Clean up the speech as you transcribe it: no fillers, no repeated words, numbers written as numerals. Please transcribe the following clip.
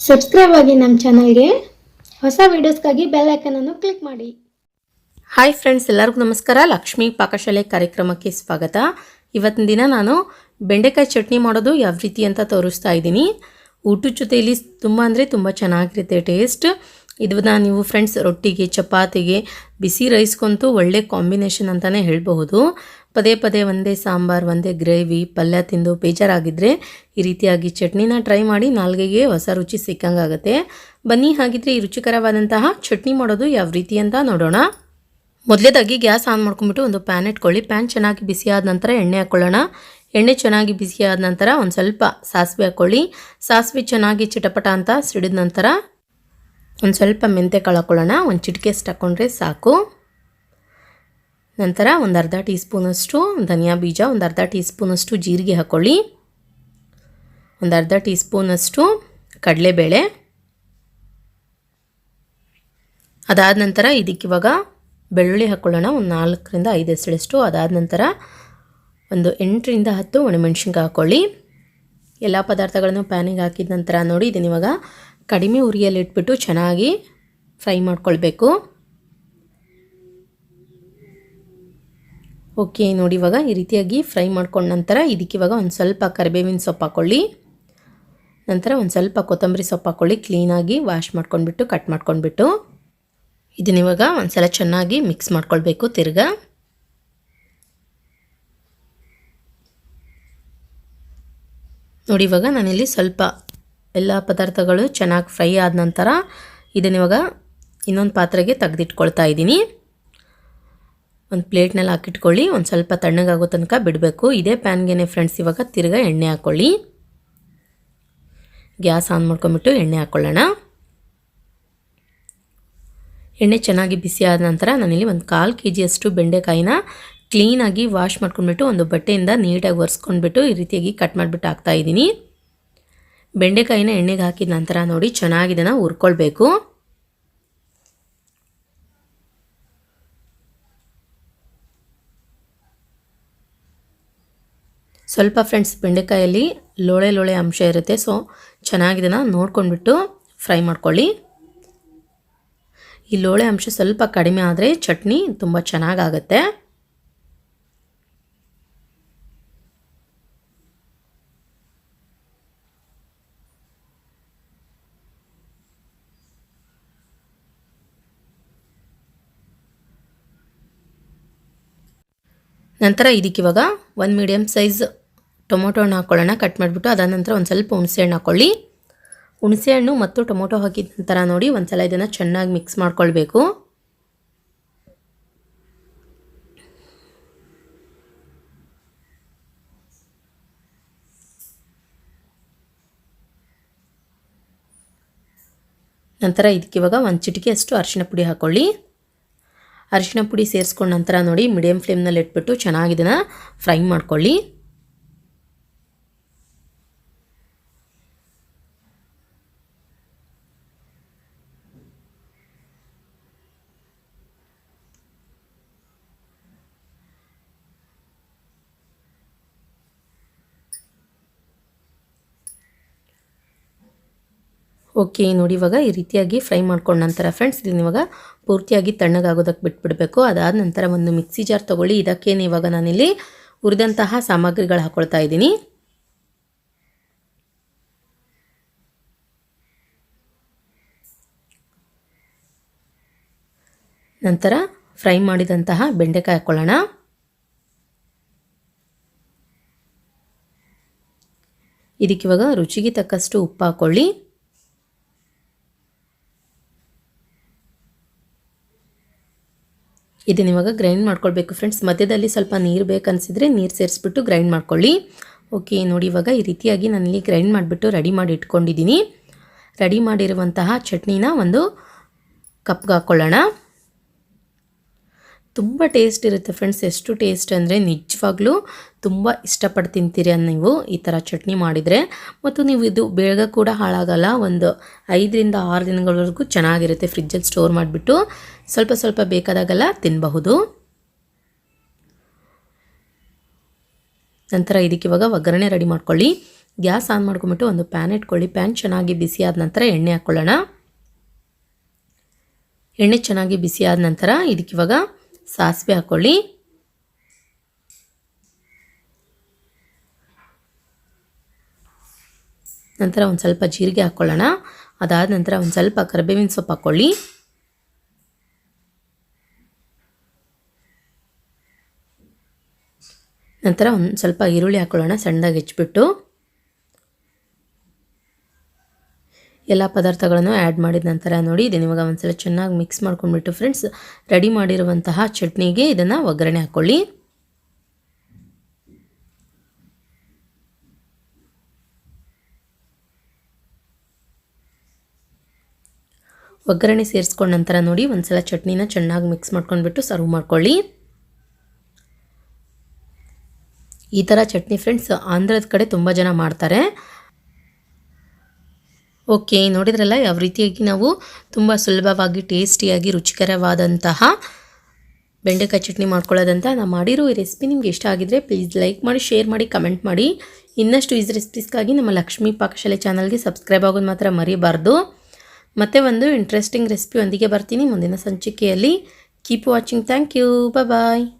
Subscribe ಆಗಿ ನಮ್ಮ ಚಾನಲ್ಗೆ. ಹೊಸ ವಿಡಿಯೋಸ್ಗಾಗಿ ಬೆಲ್ ಐಕನ್ ಅನ್ನು ಕ್ಲಿಕ್ ಮಾಡಿ. ಹಾಯ್ ಫ್ರೆಂಡ್ಸ್, ಎಲ್ಲರಿಗೂ ನಮಸ್ಕಾರ. ಲಕ್ಷ್ಮಿ ಪಾಕಶಾಲೆ ಕಾರ್ಯಕ್ರಮಕ್ಕೆ ಸ್ವಾಗತ. ಇವತ್ತಿನ ದಿನ ನಾನು ಬೆಂಡೆಕಾಯಿ ಚಟ್ನಿ ಮಾಡೋದು ಯಾವ ರೀತಿ ಅಂತ ತೋರಿಸ್ತಾ ಇದ್ದೀನಿ. ಊಟದ ಜೊತೆಯಲ್ಲಿ ತುಂಬ ಅಂದರೆ ತುಂಬ ಚೆನ್ನಾಗಿರುತ್ತೆ ಟೇಸ್ಟ್. ಇದನ್ನ ನೀವು ಫ್ರೆಂಡ್ಸ್ ರೊಟ್ಟಿಗೆ, ಚಪಾತಿಗೆ, ಬಿಸಿ ರೈಸ್ಗಂತೂ ಒಳ್ಳೆ ಕಾಂಬಿನೇಷನ್ ಅಂತಲೇ ಹೇಳಬಹುದು. ಪದೇ ಪದೇ ಒಂದೇ ಸಾಂಬಾರು, ಒಂದೇ ಗ್ರೇವಿ, ಪಲ್ಯ ತಿಂದು ಬೇಜಾರಾಗಿದ್ದರೆ ಈ ರೀತಿಯಾಗಿ ಚಟ್ನಿನ ಟ್ರೈ ಮಾಡಿ ನಾಲ್ಗೆಗೆ ಹೊಸ ರುಚಿ ಸಿಕ್ಕಂಗಾಗುತ್ತೆ. ಬನ್ನಿ ಹಾಗಿದ್ರೆ ಈ ರುಚಿಕರವಾದಂತಹ ಚಟ್ನಿ ಮಾಡೋದು ಯಾವ ರೀತಿ ಅಂತ ನೋಡೋಣ. ಮೊದಲೇದಾಗಿ ಗ್ಯಾಸ್ ಆನ್ ಮಾಡ್ಕೊಂಡ್ಬಿಟ್ಟು ಒಂದು ಪ್ಯಾನ್ ಇಟ್ಕೊಳ್ಳಿ. ಪ್ಯಾನ್ ಚೆನ್ನಾಗಿ ಬಿಸಿ ಆದ ನಂತರ ಎಣ್ಣೆ ಹಾಕ್ಕೊಳ್ಳೋಣ. ಎಣ್ಣೆ ಚೆನ್ನಾಗಿ ಬಿಸಿ ಆದ ನಂತರ ಒಂದು ಸ್ವಲ್ಪ ಸಾಸಿವೆ ಹಾಕ್ಕೊಳ್ಳಿ. ಸಾಸಿವೆ ಚೆನ್ನಾಗಿ ಚಿಟಪಟ ಅಂತ ಸಿಡಿದ ನಂತರ ಒಂದು ಸ್ವಲ್ಪ ಮೆಂತ್ಯ ಕಾಳು ಹಾಕ್ಕೊಳ್ಳೋಣ. ಒಂದು ಚಿಟಿಕೆ ಅಷ್ಟು ಹಾಕ್ಕೊಂಡ್ರೆ ಸಾಕು. ನಂತರ ಒಂದು ಅರ್ಧ ಟೀ ಸ್ಪೂನಷ್ಟು ಧನಿಯಾ ಬೀಜ, ಒಂದು ಅರ್ಧ ಟೀ ಸ್ಪೂನಷ್ಟು ಜೀರಿಗೆ ಹಾಕ್ಕೊಳ್ಳಿ, ಒಂದು ಅರ್ಧ ಟೀ ಸ್ಪೂನಷ್ಟು ಕಡಲೆಬೇಳೆ. ಅದಾದ ನಂತರ ಇದಕ್ಕಿವಾಗ ಬೆಳ್ಳುಳ್ಳಿ ಹಾಕ್ಕೊಳ್ಳೋಣ. ಒಂದು 4ರಿಂದ 5 ಎಸಳಷ್ಟು. ಅದಾದ ನಂತರ ಒಂದು 8ರಿಂದ 10 ಒಣಮೆಣ್ಸಿನ್ಕಾಯಿ ಹಾಕ್ಕೊಳ್ಳಿ. ಎಲ್ಲ ಪದಾರ್ಥಗಳನ್ನು ಪ್ಯಾನಿಗೆ ಹಾಕಿದ ನಂತರ ನೋಡಿ ಇದನ್ನ ಇವಾಗ ಕಡಿಮೆ ಉರಿಯಲ್ಲಿ ಇಟ್ಬಿಟ್ಟು ಚೆನ್ನಾಗಿ ಫ್ರೈ ಮಾಡ್ಕೊಳ್ಬೇಕು. ಓಕೆ ನೋಡಿ, ಇವಾಗ ಈ ರೀತಿಯಾಗಿ ಫ್ರೈ ಮಾಡ್ಕೊಂಡ ನಂತರ ಇದಕ್ಕಿವಾಗ ಒಂದು ಸ್ವಲ್ಪ ಕರಿಬೇವಿನ ಸೊಪ್ಪು ಹಾಕ್ಕೊಳ್ಳಿ. ನಂತರ ಒಂದು ಸ್ವಲ್ಪ ಕೊತ್ತಂಬರಿ ಸೊಪ್ಪು ಹಾಕ್ಕೊಳ್ಳಿ. ಕ್ಲೀನಾಗಿ ವಾಶ್ ಮಾಡ್ಕೊಂಡ್ಬಿಟ್ಟು ಕಟ್ ಮಾಡ್ಕೊಂಡ್ಬಿಟ್ಟು ಇದನ್ನಿವಾಗ ಒಂದು ಸಲ ಚೆನ್ನಾಗಿ ಮಿಕ್ಸ್ ಮಾಡ್ಕೊಳ್ಬೇಕು. ತಿರ್ಗಾ ನೋಡಿ, ಇವಾಗ ನಾನಿಲ್ಲಿ ಸ್ವಲ್ಪ ಎಲ್ಲ ಪದಾರ್ಥಗಳು ಚೆನ್ನಾಗಿ ಫ್ರೈ ಆದ ನಂತರ ಇದನ್ನಿವಾಗ ಇನ್ನೊಂದು ಪಾತ್ರೆಗೆ ತೆಗೆದಿಟ್ಕೊಳ್ತಾ ಇದ್ದೀನಿ. ಒಂದು ಪ್ಲೇಟ್ನಲ್ಲಿ ಹಾಕಿಟ್ಕೊಳ್ಳಿ. ಒಂದು ಸ್ವಲ್ಪ ತಣ್ಣಗಾಗೋ ತನಕ ಬಿಡಬೇಕು. ಇದೇ ಪ್ಯಾನ್ಗೆ ಫ್ರೆಂಡ್ಸ್ ಇವಾಗ ತಿರ್ಗಾ ಎಣ್ಣೆ ಹಾಕ್ಕೊಳ್ಳಿ. ಗ್ಯಾಸ್ ಆನ್ ಮಾಡ್ಕೊಂಬಿಟ್ಟು ಎಣ್ಣೆ ಹಾಕ್ಕೊಳ್ಳೋಣ. ಎಣ್ಣೆ ಚೆನ್ನಾಗಿ ಬಿಸಿ ಆದ ನಂತರ ನಾನಿಲ್ಲಿ ಒಂದು 1/4 kg ಬೆಂಡೆಕಾಯಿನ ಕ್ಲೀನಾಗಿ ವಾಶ್ ಮಾಡ್ಕೊಂಡ್ಬಿಟ್ಟು ಒಂದು ಬಟ್ಟೆಯಿಂದ ನೀಟಾಗಿ ಒರೆಸ್ಕೊಂಡ್ಬಿಟ್ಟು ಈ ರೀತಿಯಾಗಿ ಕಟ್ ಮಾಡಿಬಿಟ್ಟು ಹಾಕ್ತಾಯಿದ್ದೀನಿ. ಬೆಂಡೆಕಾಯಿನ ಎಣ್ಣೆಗೆ ಹಾಕಿದ ನಂತರ ನೋಡಿ ಚೆನ್ನಾಗಿ ಇದನ್ನು ಹುರ್ಕೊಳ್ಬೇಕು. ಸ್ವಲ್ಪ ಫ್ರೆಂಡ್ಸ್ ಬೆಂಡೆಕಾಯಲ್ಲಿ ಲೋಳೆ ಅಂಶ ಇರುತ್ತೆ. ಸೊ ಚೆನ್ನಾಗಿ ಇದನ್ನು ನೋಡ್ಕೊಂಡ್ಬಿಟ್ಟು ಫ್ರೈ ಮಾಡ್ಕೊಳ್ಳಿ. ಈ ಲೋಳೆ ಅಂಶ ಸ್ವಲ್ಪ ಕಡಿಮೆ ಆದರೆ ಚಟ್ನಿ ತುಂಬ ಚೆನ್ನಾಗಾಗುತ್ತೆ. ನಂತರ ಇದಕ್ಕಿವಾಗ ಒಂದು ಮೀಡಿಯಮ್ ಸೈಜ್ ಟೊಮೊಟೊ ಹಣ್ಣು ಹಾಕ್ಕೊಳ್ಳೋಣ. ಕಟ್ ಮಾಡಿಬಿಟ್ಟು ಅದಾದ ನಂತರ ಒಂದು ಸ್ವಲ್ಪ ಹುಣಸೆಹಣ್ಣು ಹಾಕ್ಕೊಳ್ಳಿ. ಹುಣಸೆಹಣ್ಣು ಮತ್ತು ಟೊಮೊಟೊ ಹಾಕಿದ ನಂತರ ನೋಡಿ ಒಂದು ಸಲ ಇದನ್ನು ಚೆನ್ನಾಗಿ ಮಿಕ್ಸ್ ಮಾಡ್ಕೊಳ್ಬೇಕು. ನಂತರ ಇದಕ್ಕಿವಾಗ ಒಂದು ಚಿಟಿಕೆ ಅಷ್ಟು ಅರಿಶಿಣ ಪುಡಿ ಹಾಕ್ಕೊಳ್ಳಿ. ಅರಿಶಿಣ ಪುಡಿ ಸೇರಿಸ್ಕೊಂಡ ನಂತರ ನೋಡಿ ಮೀಡಿಯಮ್ ಫ್ಲೇಮ್ನಲ್ಲಿ ಇಟ್ಬಿಟ್ಟು ಚೆನ್ನಾಗಿ ಇದನ್ನು ಫ್ರೈ ಮಾಡ್ಕೊಳ್ಳಿ. ಓಕೆ ನೋಡಿ, ಇವಾಗ ಈ ರೀತಿಯಾಗಿ ಫ್ರೈ ಮಾಡ್ಕೊಂಡ ನಂತರ ಫ್ರೆಂಡ್ಸ್ ಇದನ್ನ ಇವಾಗ ಪೂರ್ತಿಯಾಗಿ ತಣ್ಣಗಾಗೋದಕ್ಕೆ ಬಿಟ್ಬಿಡಬೇಕು. ಅದಾದ ನಂತರ ಒಂದು ಮಿಕ್ಸಿ ಜಾರ್ ತೊಗೊಳ್ಳಿ. ಇದಕ್ಕೇನು ಇವಾಗ ನಾನಿಲ್ಲಿ ಹುರಿದಂತಹ ಸಾಮಗ್ರಿಗಳು ಹಾಕ್ಕೊಳ್ತಾ ಇದ್ದೀನಿ. ನಂತರ ಫ್ರೈ ಮಾಡಿದಂತಹ ಬೆಂಡೆಕಾಯಿ ಹಾಕ್ಕೊಳ್ಳೋಣ. ಇದಕ್ಕಿವಾಗ ರುಚಿಗೆ ತಕ್ಕಷ್ಟು ಉಪ್ಪು ಹಾಕ್ಕೊಳ್ಳಿ. ಇದನ್ನ ಇವಾಗ ಗ್ರೈಂಡ್ ಮಾಡ್ಕೊಳ್ಬೇಕು ಫ್ರೆಂಡ್ಸ್. ಮಧ್ಯದಲ್ಲಿ ಸ್ವಲ್ಪ ನೀರು ಬೇಕನ್ಸಿದ್ರೆ ನೀರು ಸೇರಿಸ್ಬಿಟ್ಟು ಗ್ರೈಂಡ್ ಮಾಡ್ಕೊಳ್ಳಿ. ಓಕೆ ನೋಡಿ, ಇವಾಗ ಈ ರೀತಿಯಾಗಿ ನಾನಿಲ್ಲಿ ಗ್ರೈಂಡ್ ಮಾಡಿಬಿಟ್ಟು ರೆಡಿ ಮಾಡಿ ಇಟ್ಕೊಂಡಿದ್ದೀನಿ. ರೆಡಿ ಮಾಡಿರುವಂತಹ ಚಟ್ನಿನ ಒಂದು ಕಪ್ಗೆ ಹಾಕ್ಕೊಳ್ಳೋಣ. ತುಂಬ ಟೇಸ್ಟ್ ಇರುತ್ತೆ ಫ್ರೆಂಡ್ಸ್. ಎಷ್ಟು ಟೇಸ್ಟ್ ಅಂದರೆ ನಿಜವಾಗ್ಲೂ ತುಂಬ ಇಷ್ಟಪಟ್ಟು ತಿಂತೀರಿ ನೀವು ಈ ಥರ ಚಟ್ನಿ ಮಾಡಿದರೆ. ಮತ್ತು ನೀವು ಇದು ಬೇಗ ಕೂಡ ಹಾಳಾಗಲ್ಲ. ಒಂದು 5ರಿಂದ 6 ದಿನಗಳವರೆಗೂ ಚೆನ್ನಾಗಿರುತ್ತೆ. ಫ್ರಿಜ್ಜಲ್ಲಿ ಸ್ಟೋರ್ ಮಾಡಿಬಿಟ್ಟು ಸ್ವಲ್ಪ ಸ್ವಲ್ಪ ಬೇಕಾದಾಗೆಲ್ಲ ತಿನ್ನಬಹುದು. ನಂತರ ಇದಕ್ಕೆ ಇವಾಗ ಒಗ್ಗರಣೆ ರೆಡಿ ಮಾಡ್ಕೊಳ್ಳಿ. ಗ್ಯಾಸ್ ಆನ್ ಮಾಡ್ಕೊಂಬಿಟ್ಟು ಒಂದು ಪ್ಯಾನ್ ಇಟ್ಕೊಳ್ಳಿ. ಪ್ಯಾನ್ ಚೆನ್ನಾಗಿ ಬಿಸಿ ಆದ ನಂತರ ಎಣ್ಣೆ ಹಾಕ್ಕೊಳ್ಳೋಣ. ಎಣ್ಣೆ ಚೆನ್ನಾಗಿ ಬಿಸಿ ಆದ ನಂತರ ಇದಕ್ಕಿವಾಗ ಸಾಸಿವೆ ಹಾಕ್ಕೊಳ್ಳಿ. ನಂತರ ಒಂದು ಸ್ವಲ್ಪ ಜೀರಿಗೆ ಹಾಕ್ಕೊಳ್ಳೋಣ. ಅದಾದ ನಂತರ ಒಂದು ಸ್ವಲ್ಪ ಕರಿಬೇವಿನ ಸೊಪ್ಪು ಹಾಕ್ಕೊಳ್ಳಿ. ನಂತರ ಒಂದು ಸ್ವಲ್ಪ ಈರುಳ್ಳಿ ಹಾಕ್ಕೊಳ್ಳೋಣ ಸಣ್ಣದಾಗಿ ಹೆಚ್ಚಿಬಿಟ್ಟು. ಎಲ್ಲ ಪದಾರ್ಥಗಳನ್ನು ಆ್ಯಡ್ ಮಾಡಿದ ನಂತರ ನೋಡಿ ಇದನ್ನು ಇವಾಗ ಒಂದ್ಸಲ ಚೆನ್ನಾಗಿ ಮಿಕ್ಸ್ ಮಾಡ್ಕೊಂಡ್ಬಿಟ್ಟು ಫ್ರೆಂಡ್ಸ್ ರೆಡಿ ಮಾಡಿರುವಂತಹ ಚಟ್ನಿಗೆ ಇದನ್ನು ಒಗ್ಗರಣೆ ಹಾಕ್ಕೊಳ್ಳಿ. ಒಗ್ಗರಣೆ ಸೇರಿಸ್ಕೊಂಡ ನಂತರ ನೋಡಿ ಒಂದ್ಸಲ ಚಟ್ನಿನ ಚೆನ್ನಾಗಿ ಮಿಕ್ಸ್ ಮಾಡ್ಕೊಂಡ್ಬಿಟ್ಟು ಸರ್ವ್ ಮಾಡ್ಕೊಳ್ಳಿ. ಈ ಥರ ಚಟ್ನಿ ಫ್ರೆಂಡ್ಸ್ ಆಂಧ್ರದ ಕಡೆ ತುಂಬ ಜನ ಮಾಡ್ತಾರೆ. ಓಕೆ, ನೋಡಿದ್ರಲ್ಲ ಯಾವ ರೀತಿಯಾಗಿ ನಾವು ತುಂಬ ಸುಲಭವಾಗಿ ಟೇಸ್ಟಿಯಾಗಿ ರುಚಿಕರವಾದಂತಹ ಬೆಂಡೆಕಾಯಿ ಚಟ್ನಿ ಮಾಡ್ಕೊಳ್ಳೋದಂತ ನಾನು ಮಾಡಿರೋ ಈ ರೆಸಿಪಿ ನಿಮ್ಗೆ ಇಷ್ಟ ಆಗಿದ್ರೆ ಪ್ಲೀಸ್ ಲೈಕ್ ಮಾಡಿ, ಶೇರ್ ಮಾಡಿ, ಕಮೆಂಟ್ ಮಾಡಿ. ಇನ್ನಷ್ಟು ಈಸಿ ರೆಸಿಪೀಸ್ಗಾಗಿ ನಮ್ಮ ಲಕ್ಷ್ಮೀ ಪಾಕಶಾಲೆ ಚಾನಲ್ಗೆ ಸಬ್ಸ್ಕ್ರೈಬ್ ಆಗೋದು ಮಾತ್ರ ಮರಿಬಾರ್ದು. ಮತ್ತೆ ಒಂದು ಇಂಟ್ರೆಸ್ಟಿಂಗ್ ರೆಸಿಪಿ ಒಂದಿಗೆ ಬರ್ತೀನಿ ಮುಂದಿನ ಸಂಚಿಕೆಯಲ್ಲಿ. Keep watching. Thank you. Bye.